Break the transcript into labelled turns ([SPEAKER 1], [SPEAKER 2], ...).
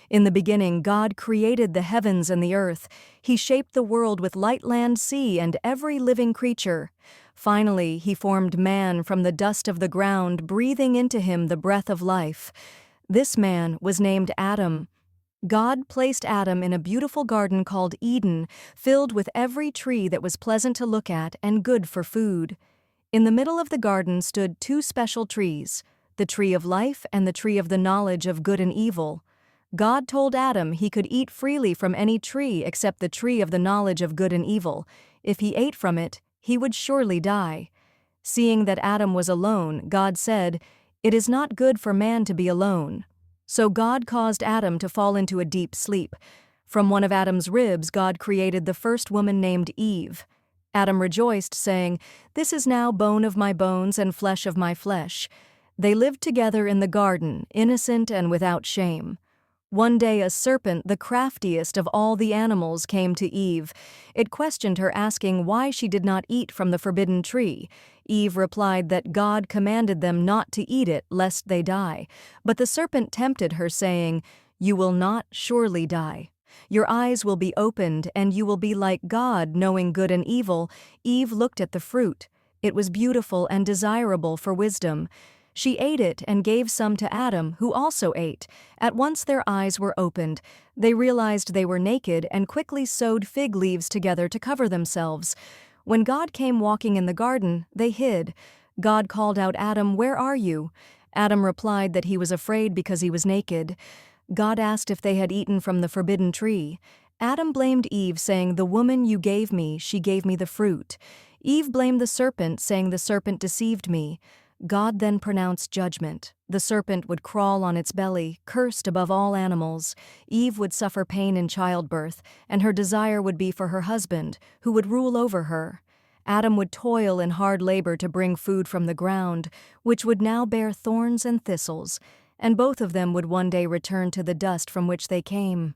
[SPEAKER 1] In the beginning, God created the heavens and the earth. He shaped the world with light, land, sea, and every living creature. Finally, He formed man from the dust of the ground, breathing into him the breath of life. This man was named Adam. God placed Adam in a beautiful garden called Eden, filled with every tree that was pleasant to look at and good for food. In the middle of the garden stood two special trees, the tree of life and the tree of the knowledge of good and evil. God told Adam he could eat freely from any tree except the tree of the knowledge of good and evil. If he ate from it, he would surely die. Seeing that Adam was alone, God said, "It is not good for man to be alone." So God caused Adam to fall into a deep sleep. From one of Adam's ribs, God created the first woman named Eve. Adam rejoiced, saying, "This is now bone of my bones and flesh of my flesh." They lived together in the garden, innocent and without shame. One day a serpent, the craftiest of all the animals, came to Eve. It questioned her, asking why she did not eat from the forbidden tree. Eve replied that God commanded them not to eat it, lest they die. But the serpent tempted her, saying, "You will not surely die. Your eyes will be opened, and you will be like God, knowing good and evil." Eve looked at the fruit. It was beautiful and desirable for wisdom. She ate it and gave some to Adam, who also ate. At once their eyes were opened. They realized they were naked and quickly sewed fig leaves together to cover themselves. When God came walking in the garden, they hid. God called out, "Adam, where are you?" Adam replied that he was afraid because he was naked. God asked if they had eaten from the forbidden tree. Adam blamed Eve, saying, "The woman you gave me, she gave me the fruit." Eve blamed the serpent, saying, "The serpent deceived me." God then pronounced judgment. The serpent would crawl on its belly, cursed above all animals. Eve would suffer pain in childbirth, and her desire would be for her husband, who would rule over her. Adam would toil in hard labor to bring food from the ground, which would now bear thorns and thistles, and both of them would one day return to the dust from which they came.